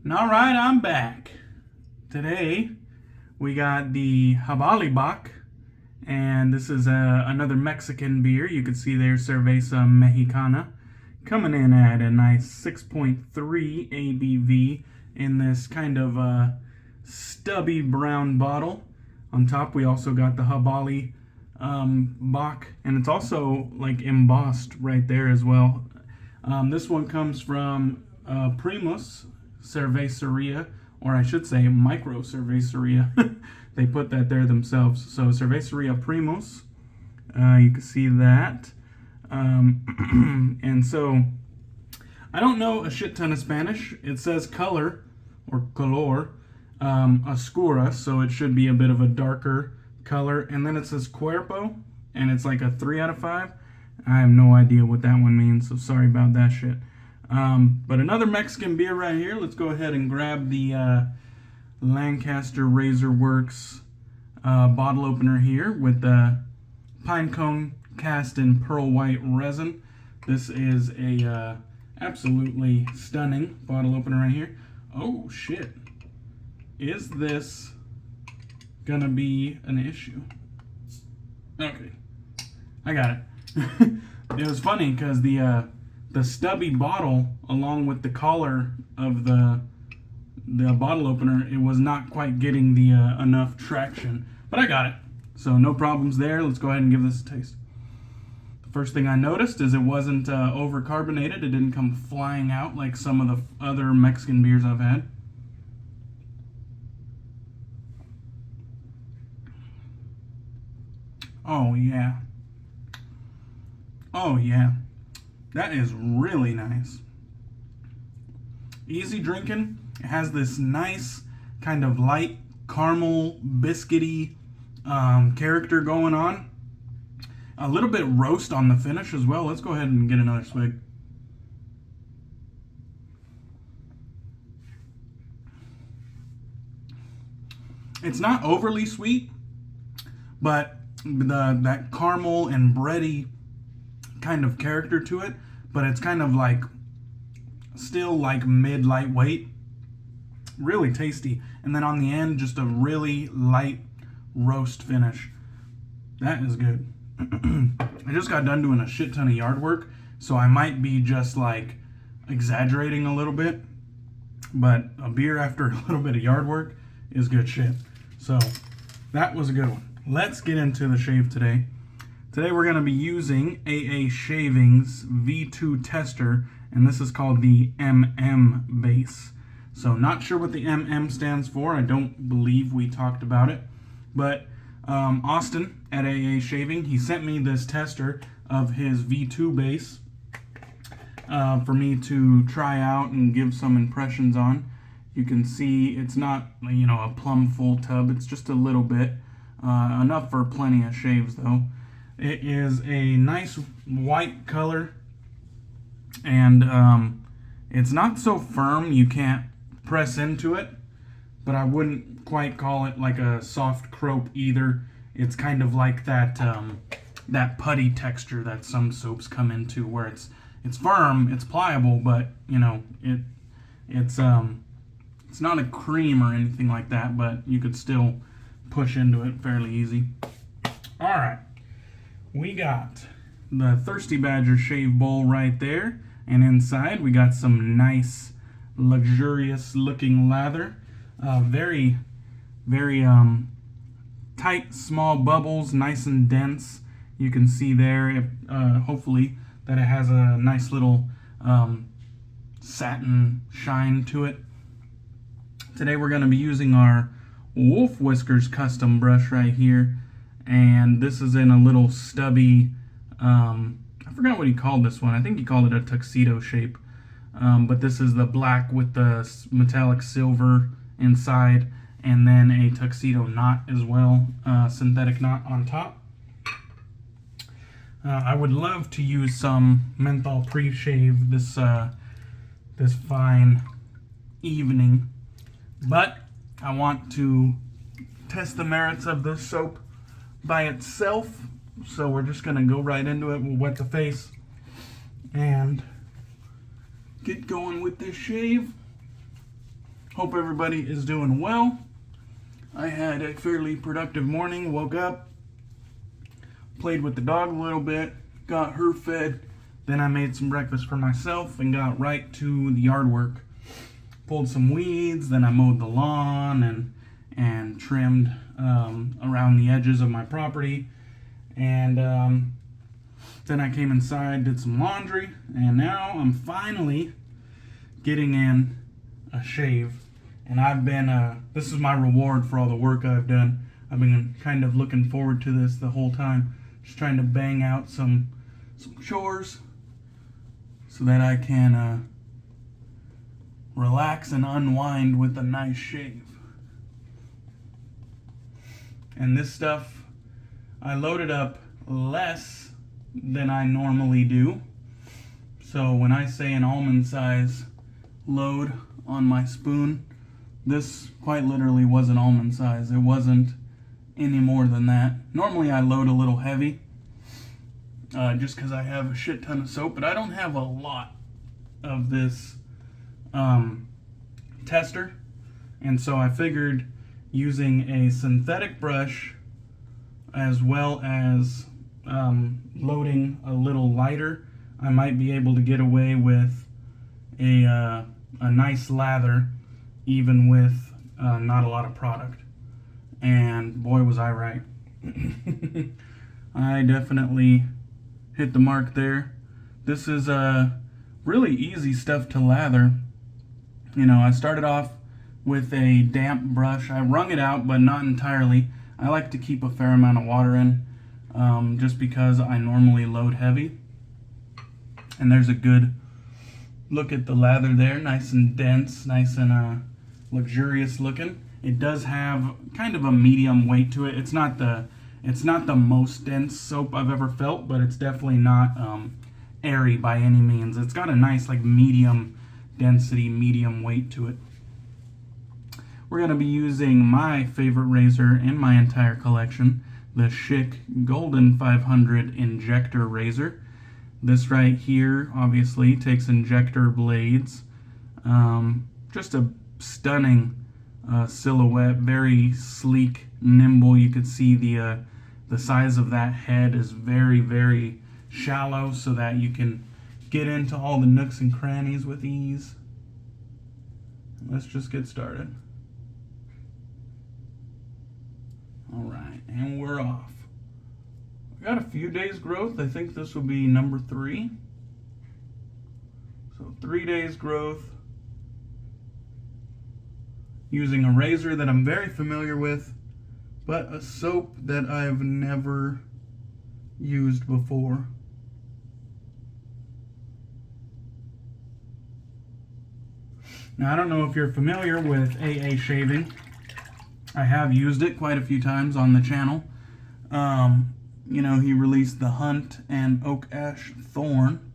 All right, I'm back. Today we got the Jabali Bock, and this is another Mexican beer. You can see there Cerveza Mexicana coming in at a nice 6.3 ABV in this kind of stubby brown bottle. On top we also got the Jabali Bock, and it's also like embossed right there as well. This one comes from Primus Cervezaria, or I should say Micro Cervezaria. They put that there themselves. So Cervezaria Primus, you can see that. And so I don't know a shit ton of Spanish. It says color or color oscura, so it should be a bit of a darker color. And then it says cuerpo, and it's like a 3 out of 5. I have no idea what that one means, so sorry about that shit. But another Mexican beer right here. Let's go ahead and grab the Lancaster Razor Works bottle opener here with the pine cone cast in pearl white resin. This is a absolutely stunning bottle opener right here. Oh shit. Is this gonna be an issue? Okay, I got it. It was funny because the stubby bottle, along with the collar of the bottle opener, it was not quite getting the enough traction, but I got it, so no problems there. Let's go ahead and give this a taste. The first thing I noticed is it wasn't over carbonated. It didn't come flying out like some of the other Mexican beers I've had. Oh yeah. Oh yeah, that is really nice. Easy drinking. It has this nice kind of light caramel biscuity character going on. A little bit roast on the finish as well. Let's go ahead and get another swig. It's not overly sweet, but that caramel and bready kind of character to it, but it's kind of like still like mid lightweight, really tasty. And then on the end, just a really light roast finish. That is good. I just got done doing a shit ton of yard work, so I might be just like exaggerating a little bit, but a beer after a little bit of yard work is good shit. So that was a good one. Let's get into the shave today. Today we're going to be using AA Shaving's V2 tester, and this is called the MM base. So not sure what the MM stands for. I don't believe we talked about it. But Austin at AA Shaving, he sent me this tester of his V2 base for me to try out and give some impressions on. You can see it's not, a plumb full tub. It's just a little bit. Enough for plenty of shaves though. It is a nice white color, and it's not so firm you can't press into it, but I wouldn't quite call it like a soft crope either. It's kind of like that that putty texture that some soaps come into, where it's firm, it's pliable, but it's not a cream or anything like that, but you could still push into it fairly easy. All right. We got the Thirsty Badger shave bowl right there, and inside we got some nice, luxurious looking lather. Very, very tight, small bubbles, nice and dense. You can see there, hopefully, that it has a nice little satin shine to it. Today we're going to be using our Wolf Whiskers custom brush right here. And this is in a little stubby, I forgot what he called this one. I think he called it a tuxedo shape. But this is the black with the metallic silver inside, and then a tuxedo knot as well, synthetic knot on top. I would love to use some menthol pre-shave this fine evening, but I want to test the merits of this soap by itself, so we're just gonna go right into it. We'll wet the face and get going with this shave. Hope everybody is doing well. I had a fairly productive morning. Woke up, played with the dog a little bit, got her fed. Then I made some breakfast for myself and got right to the yard work. Pulled some weeds, then I mowed the lawn and trimmed around the edges of my property. And then I came inside, did some laundry, and now I'm finally getting in a shave. And I've been, this is my reward for all the work I've done. I've been kind of looking forward to this the whole time. Just trying to bang out some chores so that I can relax and unwind with a nice shave. And this stuff, I loaded up less than I normally do. So when I say an almond size load on my spoon, this quite literally was an almond size. It wasn't any more than that. Normally I load a little heavy just because I have a shit ton of soap, but I don't have a lot of this tester, and so I figured using a synthetic brush as well as loading a little lighter, I might be able to get away with a nice lather even with not a lot of product. And boy, was I right. I definitely hit the mark there. This is really easy stuff to lather. You know, I started off with a damp brush. I wrung it out, but not entirely. I like to keep a fair amount of water in, just because I normally load heavy. And there's a good look at the lather there, nice and dense, nice and luxurious looking. It does have kind of a medium weight to it. It's not the most dense soap I've ever felt, but it's definitely not airy by any means. It's got a nice like medium density, medium weight to it. We're going to be using my favorite razor in my entire collection, the Schick Golden 500 Injector razor. This right here obviously takes injector blades. Just a stunning silhouette, very sleek, nimble. You could see the size of that head is very, very shallow so that you can get into all the nooks and crannies with ease. Let's just get started. All right, and we're off. We got a few days growth. I think this will be number 3. So 3 days growth using a razor that I'm very familiar with, but a soap that I've never used before. Now, I don't know if you're familiar with AA shaving. I have used it quite a few times on the channel. You know, he released the Hunt and Oak Ash Thorn,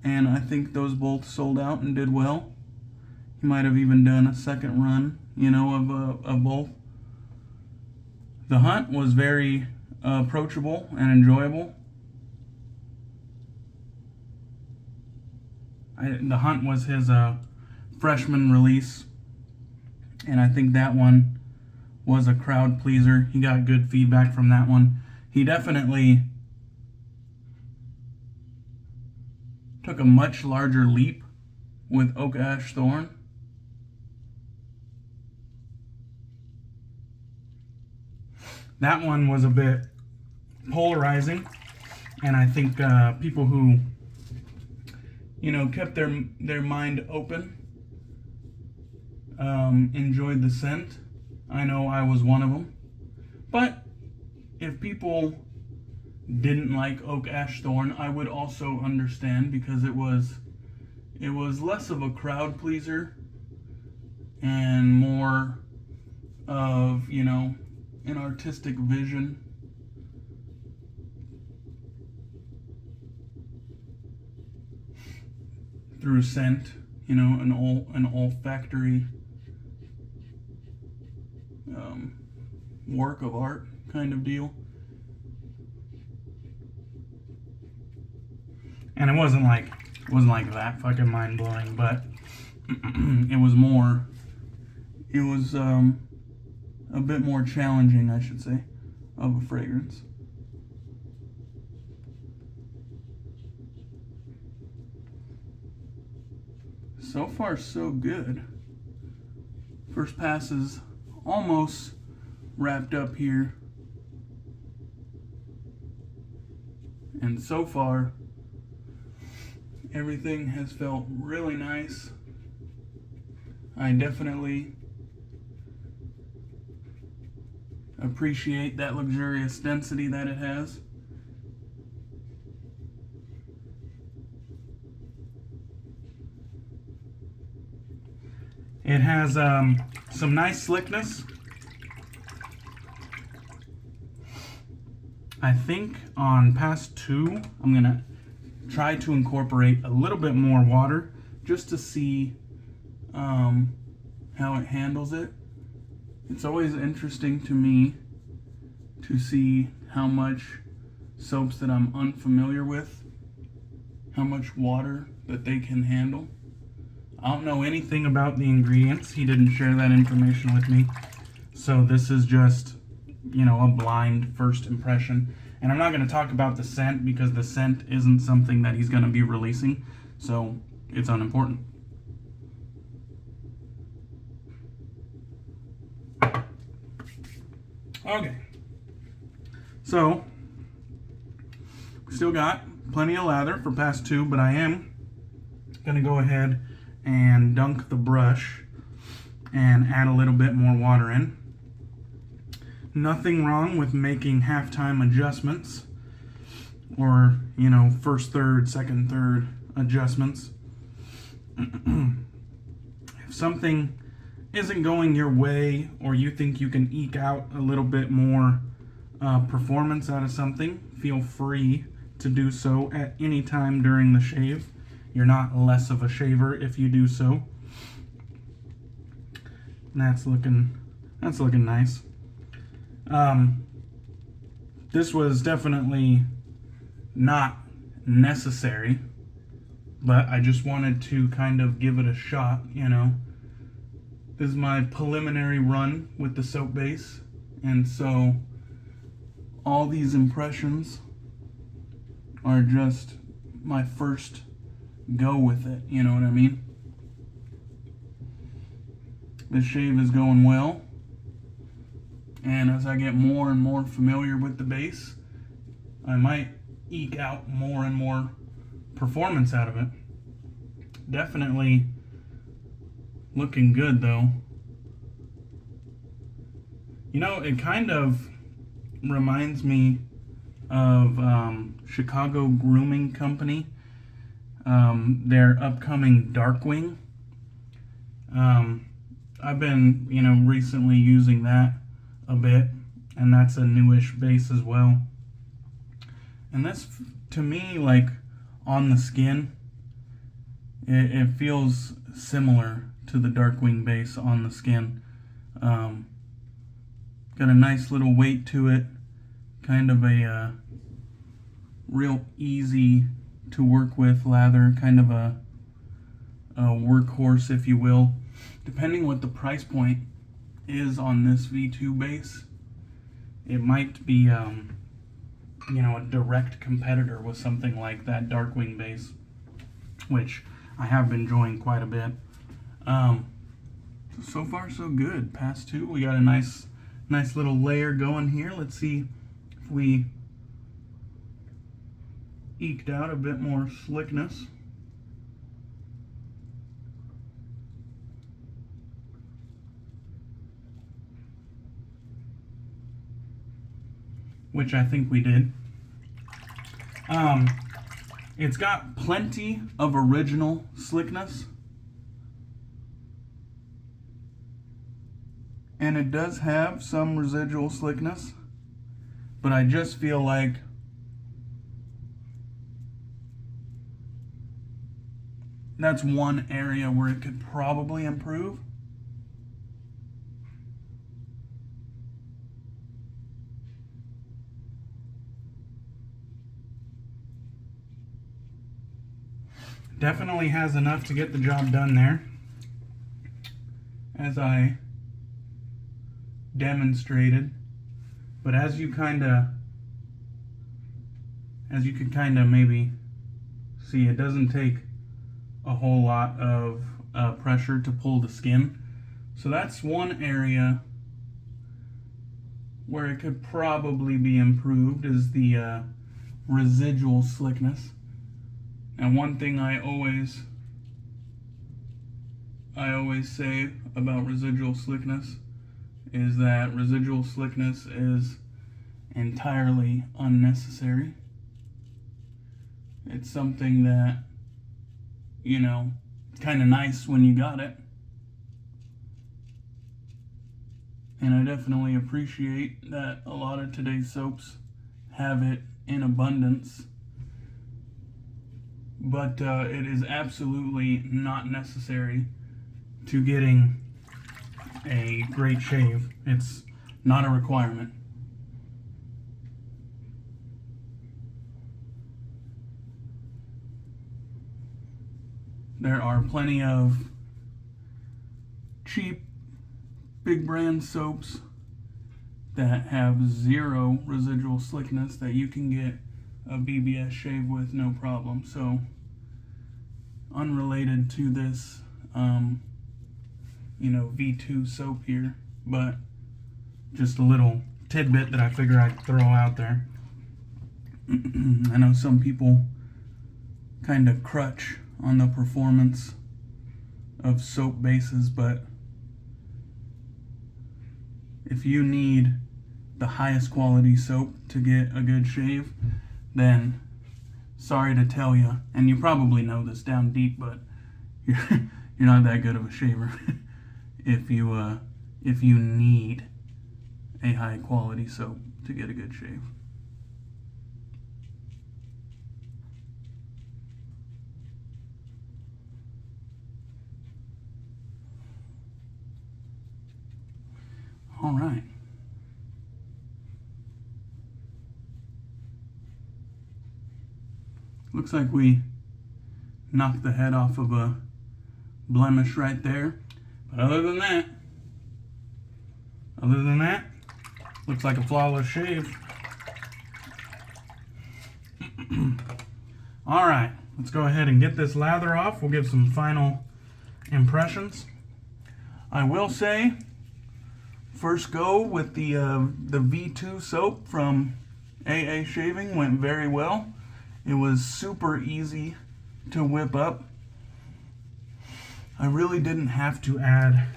and I think those both sold out and did well. He might have even done a second run, you know, of both. The Hunt was very approachable and enjoyable. The Hunt was his freshman release, and I think that one was a crowd pleaser. He got good feedback from that one. He definitely took a much larger leap with Oak Ash Thorn. That one was a bit polarizing, and I think people who, you know, kept their mind open enjoyed the scent. I know I was one of them. But if people didn't like Oak Ash Thorn, I would also understand, because it was less of a crowd pleaser and more of, you know, an artistic vision. Through scent, you know, an olfactory work of art kind of deal. And it wasn't like that fucking mind blowing, but it was more, it was a bit more challenging, I should say, of a fragrance. So far, so good. First pass is almost wrapped up here. And so far, everything has felt really nice. I definitely appreciate that luxurious density that it has. It has some nice slickness. I think on pass 2, I'm gonna try to incorporate a little bit more water just to see how it handles it. It's always interesting to me to see how much soaps that I'm unfamiliar with, how much water that they can handle. I don't know anything about the ingredients. He didn't share that information with me. So this is just, you know, a blind first impression. And I'm not going to talk about the scent because the scent isn't something that he's going to be releasing. So it's unimportant. Okay. So, we still got plenty of lather for pass 2, but I am going to go ahead and dunk the brush and add a little bit more water in. Nothing wrong with making halftime adjustments or, you know, first third, second third adjustments. If something isn't going your way or you think you can eke out a little bit more performance out of something, feel free to do so at any time during the shave. You're not less of a shaver if you do so. That's looking nice. This was definitely not necessary, but I just wanted to kind of give it a shot, you know. This is my preliminary run with the soap base, and so all these impressions are just my first go with it, you know what I mean? This shave is going well, and as I get more and more familiar with the base, I might eke out more and more performance out of it. Definitely looking good though. You know, it kind of reminds me of Chicago Grooming Company. Their upcoming Darkwing. I've been, you know, recently using that a bit, and that's a newish base as well. And this, to me, like on the skin, it feels similar to the Darkwing base on the skin. Got a nice little weight to it, kind of a real easy to work with lather, kind of a workhorse, if you will. Depending what the price point is on this V2 base, it might be, you know, a direct competitor with something like that Darkwing base, which I have been enjoying quite a bit. So far, so good. Pass 2, we got a nice little layer going here. Let's see if we eked out a bit more slickness. Which I think we did. It's got plenty of original slickness. And it does have some residual slickness. But I just feel like that's one area where it could probably improve. Definitely has enough to get the job done there. as I demonstrated, but as you can kind of maybe see, it doesn't take a whole lot of pressure to pull the skin. So that's one area where it could probably be improved, is the residual slickness. And one thing I always say about residual slickness is that residual slickness is entirely unnecessary. It's something that, you know, it's kind of nice when you got it. And I definitely appreciate that a lot of today's soaps have it in abundance. But it is absolutely not necessary to getting a great shave. It's not a requirement. There are plenty of cheap big brand soaps that have zero residual slickness that you can get a BBS shave with no problem. So unrelated to this V2 soap here, but just a little tidbit that I figure I'd throw out there. I know some people kind of crutch on the performance of soap bases, but if you need the highest quality soap to get a good shave, then sorry to tell you, and you probably know this down deep, but you're not that good of a shaver if you need a high quality soap to get a good shave. All right. Looks like we knocked the head off of a blemish right there. But other than that, looks like a flawless shave. All right, let's go ahead and get this lather off. We'll give some final impressions. I will say, first go with the V2 soap from AA Shaving went very well. It was super easy to whip up. I really didn't have to add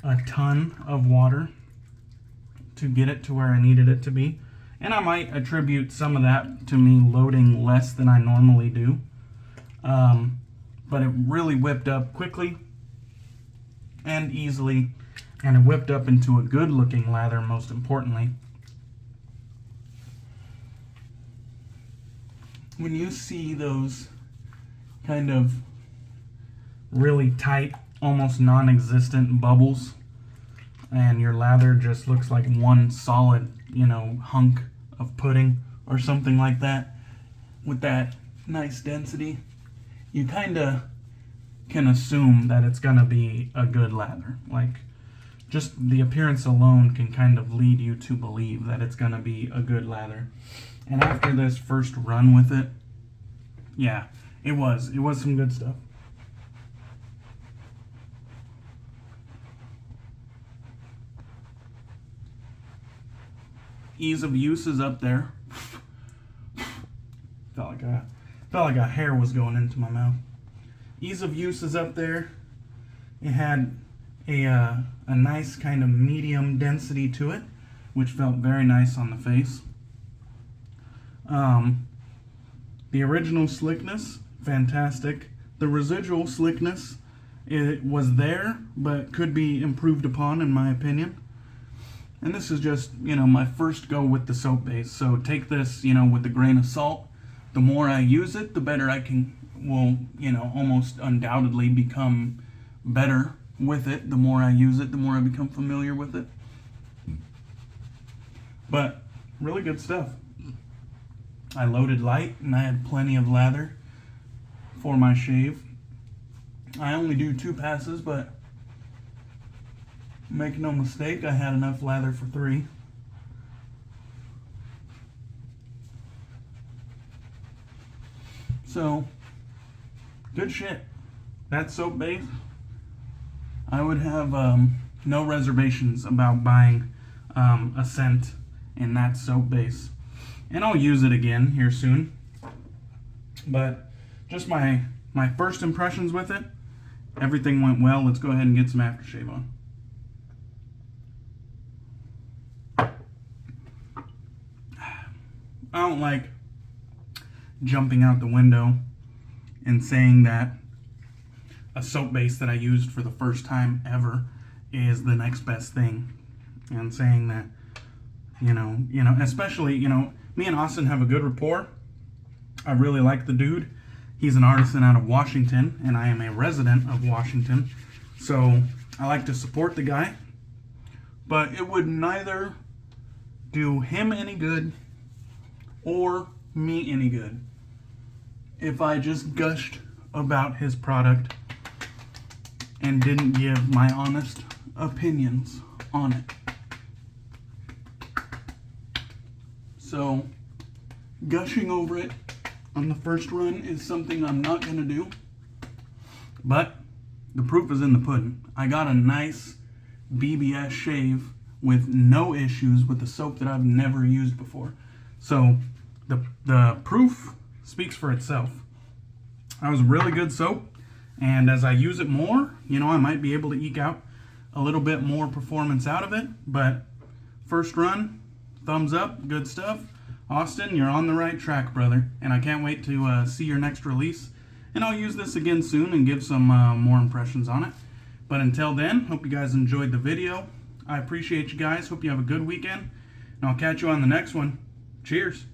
a ton of water to get it to where I needed it to be. And I might attribute some of that to me loading less than I normally do. But it really whipped up quickly and easily. And it whipped up into a good looking lather, most importantly. When you see those kind of really tight, almost non-existent bubbles, and your lather just looks like one solid, hunk of pudding or something like that, with that nice density, you kind of can assume that it's going to be a good lather. Like, just the appearance alone can kind of lead you to believe that it's going to be a good lather. And after this first run with it, yeah, it was some good stuff. Ease of use is up there. Felt like a hair was going into my mouth. Ease of use is up there. It had a nice kind of medium density to it, which felt very nice on the face. The original slickness, fantastic. The residual slickness, it was there, but could be improved upon, in my opinion. And this is just, my first go with the soap base. So take this, with a grain of salt. The more I use it, the better will almost undoubtedly become better with it. The more I use it, the more I become familiar with it. But really good stuff. I loaded light and I had plenty of lather for my shave. I only do 2 passes, but Make no mistake, I had enough lather for 3. So, good shit. That soap base, I would have no reservations about buying a scent in that soap base. And I'll use it again here soon. But just my first impressions with it, everything went well. Let's go ahead and get some aftershave on. I don't like jumping out the window and saying that a soap base that I used for the first time ever is the next best thing. And saying that, you know, especially, me and Austin have a good rapport. I really like the dude. He's an artisan out of Washington, and I am a resident of Washington. So I like to support the guy. But it would neither do him any good or me any good if I just gushed about his product and didn't give my honest opinions on it. So, gushing over it on the first run is something I'm not going to do. But the proof is in the pudding. I got a nice BBS shave with no issues with the soap that I've never used before. So, the proof speaks for itself. That was a really good soap, and as I use it more, I might be able to eke out a little bit more performance out of it. But first run, thumbs up, good stuff. Austin, you're on the right track, brother, and I can't wait to see your next release. And I'll use this again soon and give some more impressions on it. But until then, hope you guys enjoyed the video. I appreciate you guys. Hope you have a good weekend, and I'll catch you on the next one. Cheers.